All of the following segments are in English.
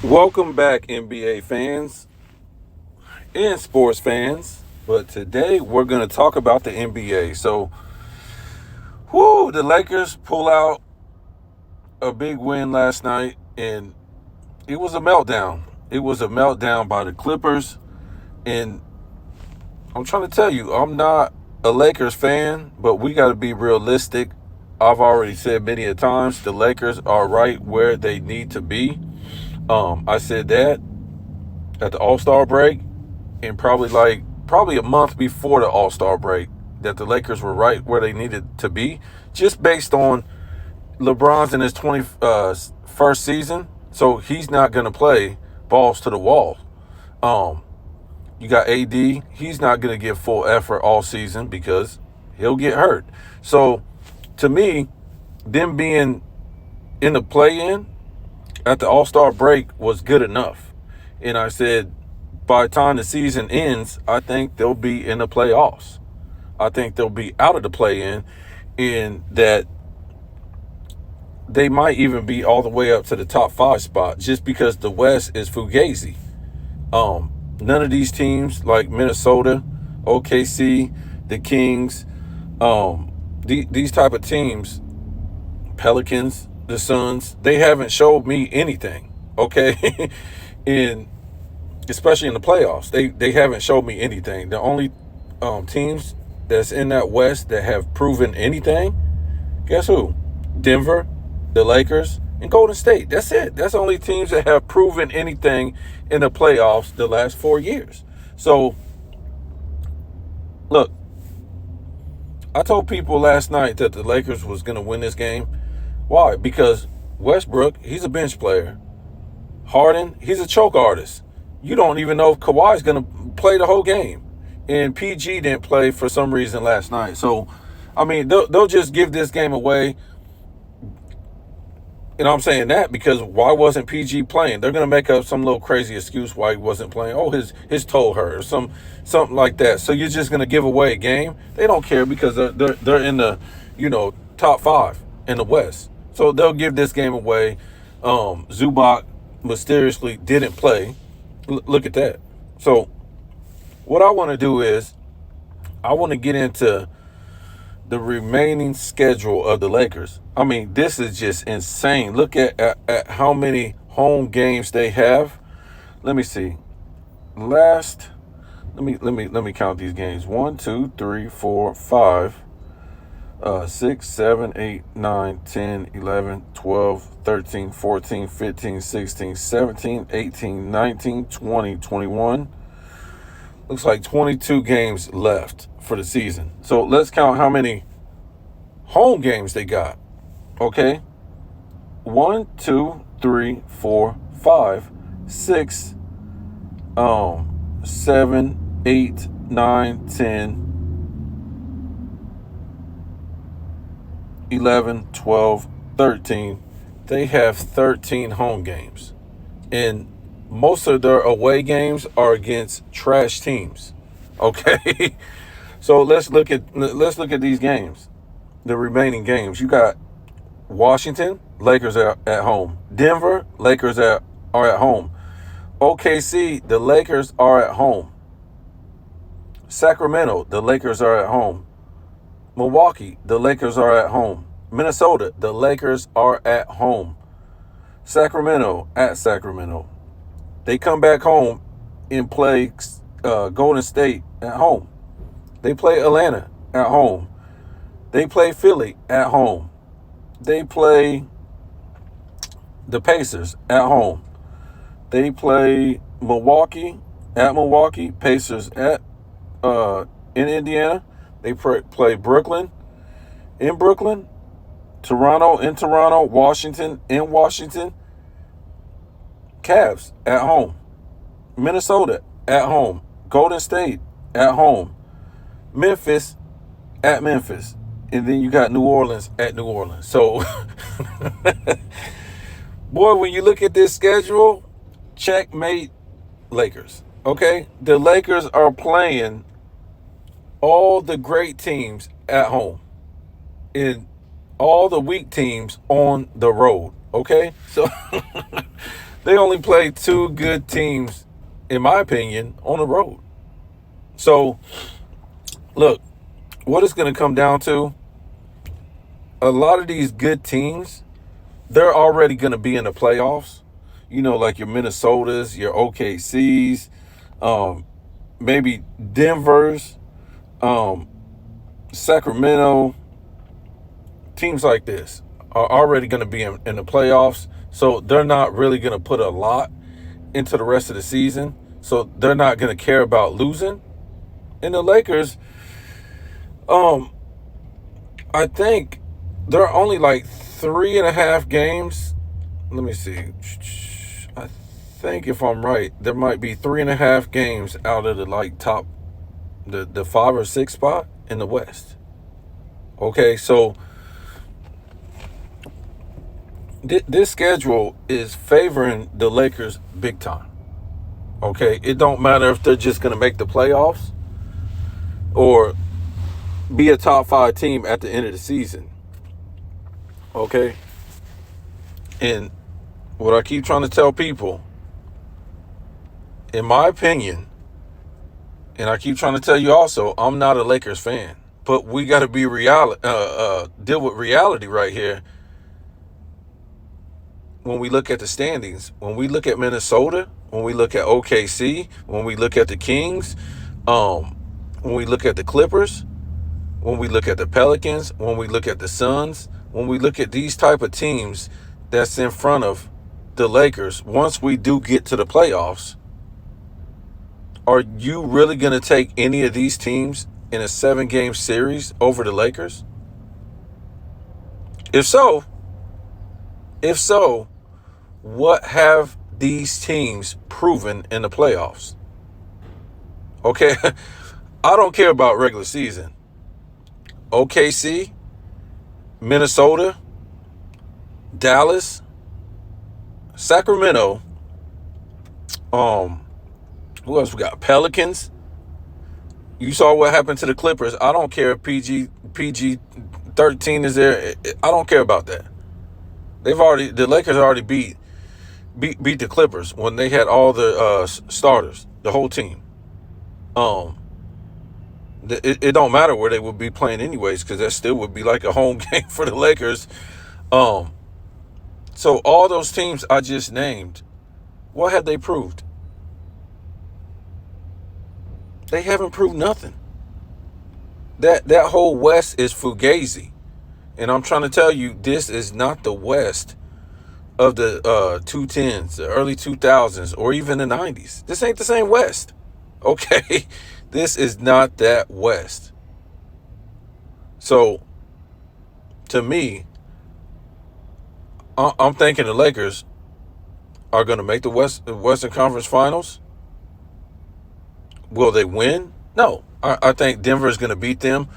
Welcome back, NBA fans and sports fans. But today we're going to talk about the NBA. So, the Lakers pull out a big win last night, and it was a meltdown. It was a meltdown by the Clippers. And I'm trying to tell you, I'm not a Lakers fan, but we got to be realistic. I've already said many a times the Lakers are right where they need to be. I said that at the All-Star break, and probably a month before the All-Star break, that the Lakers were right where they needed to be, just based on LeBron's in his 21st season, so he's not going to play balls to the wall. You got AD, he's not going to give full effort all season because he'll get hurt. So, to me, them being in the play-in at the All-Star break was good enough. And I said, by the time the season ends, I think they'll be in the playoffs. I think they'll be out of the play-in, and that they might even be all the way up to the top 5 spot just because the West is fugazi. None of these teams like Minnesota, OKC, the Kings, these type of teams, Pelicans, the Suns, they haven't showed me anything, okay? And especially in the playoffs, they haven't showed me anything. The only teams that's in that West that have proven anything, guess who? Denver, the Lakers, and Golden State. That's it. That's the only teams that have proven anything in the playoffs the last 4 years. So, look, I told people last night that the Lakers was going to win this game. Why? Because Westbrook, he's a bench player. Harden, he's a choke artist. You don't even know if Kawhi's going to play the whole game. And PG didn't play for some reason last night. So, I mean, they'll just give this game away. And I'm saying that because why wasn't PG playing? They're going to make up some little crazy excuse why he wasn't playing. Oh, his toe hurt or something like that. So you're just going to give away a game? They don't care because they're in the, top 5 in the West. So they'll give this game away. Zubac mysteriously didn't play. Look at that. So what I want to do is I want to get into the remaining schedule of the Lakers. I mean, this is just insane. Look at how many home games they have. Let me see. Let me count these games. 1, 2, 3, 4, 5, 6, 7, 8, 9, 10, 11, 12, 13, 14, 15, 16, 17, 18, 19, 20, 21. Looks like 22 games left for the season. So let's count how many home games they got. Okay? 1, 2, 3, 4, 5, 6, 7, 8, 9, 10, 11, 12, 13. They have 13 home games. And most of their away games are against trash teams. Okay? So let's look at these games. The remaining games. You got Washington, Lakers are at home. Denver, Lakers are at home. OKC, the Lakers are at home. Sacramento, the Lakers are at home. Milwaukee, the Lakers are at home. Minnesota, the Lakers are at home. Sacramento, at Sacramento. They come back home and play Golden State at home. They play Atlanta at home. They play Philly at home. They play the Pacers at home. They play Milwaukee at Milwaukee. Pacers at in Indiana. They play Brooklyn in Brooklyn. Toronto in Toronto. Washington in Washington. Cavs at home. Minnesota at home. Golden State at home. Memphis at Memphis. And then you got New Orleans at New Orleans. So, boy, when you look at this schedule, checkmate Lakers. Okay? The Lakers are playing all the great teams at home and all the weak teams on the road. Okay? So, They only play two good teams, in my opinion, on the road. So, look, what it's going to come down to, a lot of these good teams, they're already going to be in the playoffs. Like your Minnesotas, your OKCs, maybe Denver's, um, Sacramento, teams like this are already going to be in the playoffs. So they're not really going to put a lot into the rest of the season. So they're not going to care about losing. And the Lakers, um, I think they're only like 3.5 games. Let me see. I think if I'm right, there might be 3.5 games out of the like top, the 5 or 6 spot in the West. Okay, so this schedule is favoring the Lakers big time. Okay, it don't matter if they're just going to make the playoffs or be a top 5 team at the end of the season. Okay, and what I keep trying to tell people, in my opinion, and I keep trying to tell you also, I'm not a Lakers fan, but we got to be deal with reality right here. When we look at the standings, when we look at Minnesota, when we look at OKC, when we look at the Kings, when we look at the Clippers, when we look at the Pelicans, when we look at the Suns, when we look at these type of teams that's in front of the Lakers, once we do get to the playoffs, are you really going to take any of these teams in a 7-game series over the Lakers? If so, what have these teams proven in the playoffs? Okay, I don't care about regular season. OKC, Minnesota, Dallas, Sacramento, who else we got? Pelicans. You saw what happened to the Clippers. I don't care if PG 13 is there. I don't care about that. The Lakers already beat the Clippers when they had all the starters, the whole team. It don't matter where they would be playing anyways, because that still would be like a home game for the Lakers. So all those teams I just named, what have they proved? They haven't proved nothing. That whole West is fugazi. And I'm trying to tell you, this is not the West of the 2010s, the early 2000s, or even the 90s. This ain't the same West. Okay? This is not that West. So, to me, I'm thinking the Lakers are going to make the Western Conference Finals. Will they win? No. I think Denver is going to beat them.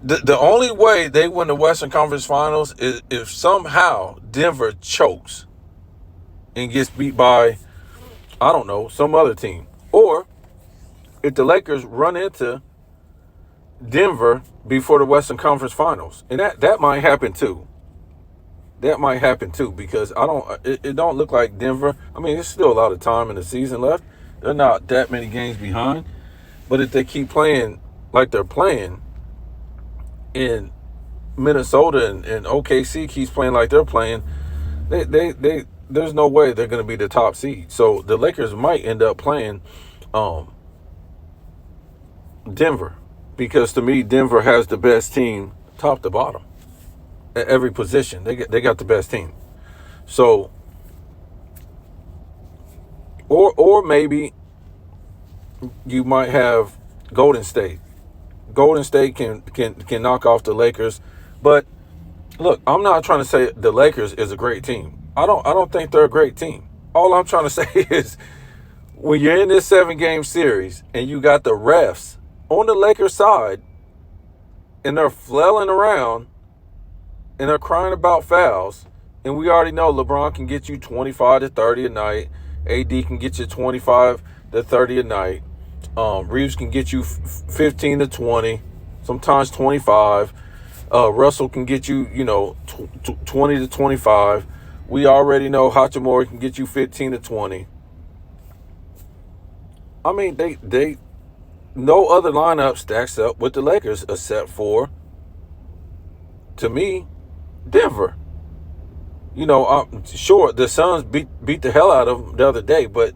The only way they win the Western Conference Finals is if somehow Denver chokes and gets beat by, I don't know, some other team. Or if the Lakers run into Denver before the Western Conference Finals. And that might happen too. That might happen too, because it don't look like Denver. I mean, there's still a lot of time in the season left. They're not that many games behind. But if they keep playing like they're playing, in Minnesota and OKC keeps playing like they're playing, they there's no way they're going to be the top seed. So the Lakers might end up playing Denver, because to me Denver has the best team top to bottom at every position. They got the best team. So or maybe you might have Golden State. Golden State can knock off the Lakers, but look, I'm not trying to say the Lakers is a great team. I don't think they're a great team. All I'm trying to say is, when you're in this 7-game series and you got the refs on the Lakers side and they're flailing around and they're crying about fouls, and we already know LeBron can get you 25 to 30 a night, AD can get you 25 to 30 a night. Reeves can get you 15 to 20, sometimes 25. Russell can get you, 20 to 25. We already know Hachimura can get you 15 to 20. I mean, they no other lineup stacks up with the Lakers except for, to me, Denver. Sure, the Suns beat the hell out of them the other day, but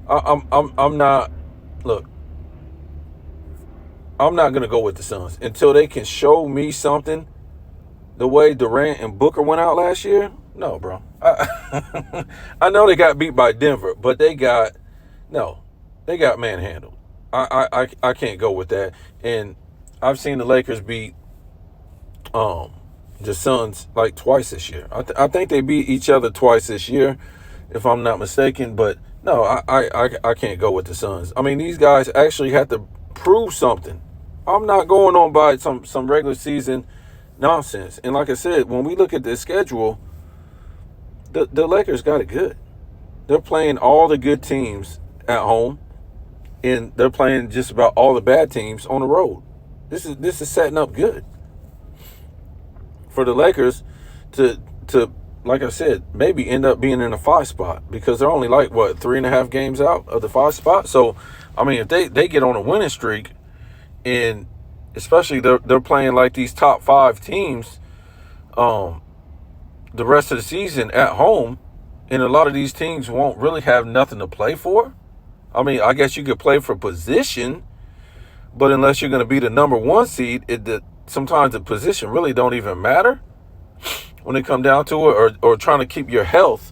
I'm not. Look, I'm not gonna go with the Suns until they can show me something. The way Durant and Booker went out last year, no, bro. I know they got beat by Denver, but they got manhandled. I can't go with that. And I've seen the Lakers beat the Suns like twice this year. I think they beat each other twice this year, if I'm not mistaken. But no, I can't go with the Suns. I mean, these guys actually have to prove something. I'm not going on by some regular season nonsense. And like I said, when we look at the schedule, the Lakers got it good. They're playing all the good teams at home, and they're playing just about all the bad teams on the road. This is setting up good for the Lakers to like I said, maybe end up being in a 5 spot, because they're only like 3.5 games out of the 5 spot. So I mean, if they get on a winning streak, and especially they're playing like these top 5 teams the rest of the season at home, and a lot of these teams won't really have nothing to play for. I mean, I guess you could play for position, but unless you're going to be the number 1 seed, sometimes the position really don't even matter when it come down to it, or trying to keep your health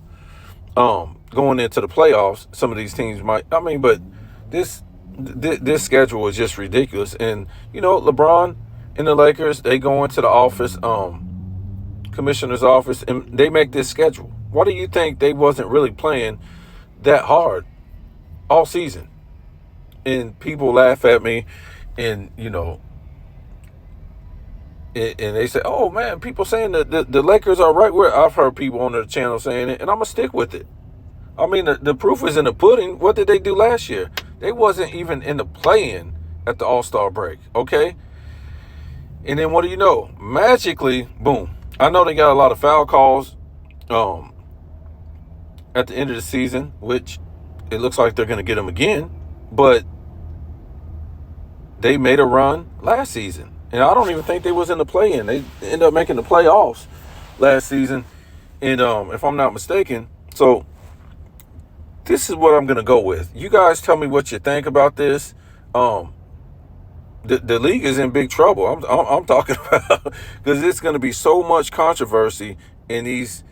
going into the playoffs. Some of these teams might. I mean, but this schedule is just ridiculous. And LeBron and the Lakers, they go into the office, commissioner's office, and they make this schedule. Why do you think they wasn't really playing that hard all season? And people laugh at me, and and they say, "Oh man, people saying that the Lakers are right where." I've heard people on their channel saying it, and I'm gonna stick with it. I mean, the proof is in the pudding. What did they do last year? They wasn't even in the play-in at the All-Star break, okay? And then what do you know? Magically, boom. I know they got a lot of foul calls at the end of the season, which it looks like they're going to get them again. But they made a run last season. And I don't even think they was in the play-in. They ended up making the playoffs last season, and if I'm not mistaken. So this is what I'm going to go with. You guys tell me what you think about this. The league is in big trouble. I'm talking about, because it's going to be so much controversy in this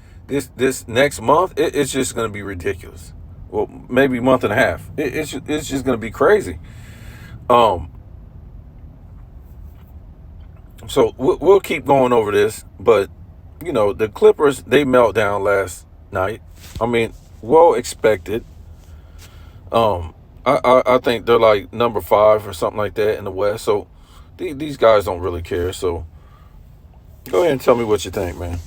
next month. It's just going to be ridiculous. Well, maybe a month and a half. It's just going to be crazy. So we'll keep going over this, but the Clippers, they meltdown last night. I mean, well expected. I think they're like number 5 or something like that in the West. So these guys don't really care. So go ahead and tell me what you think, man.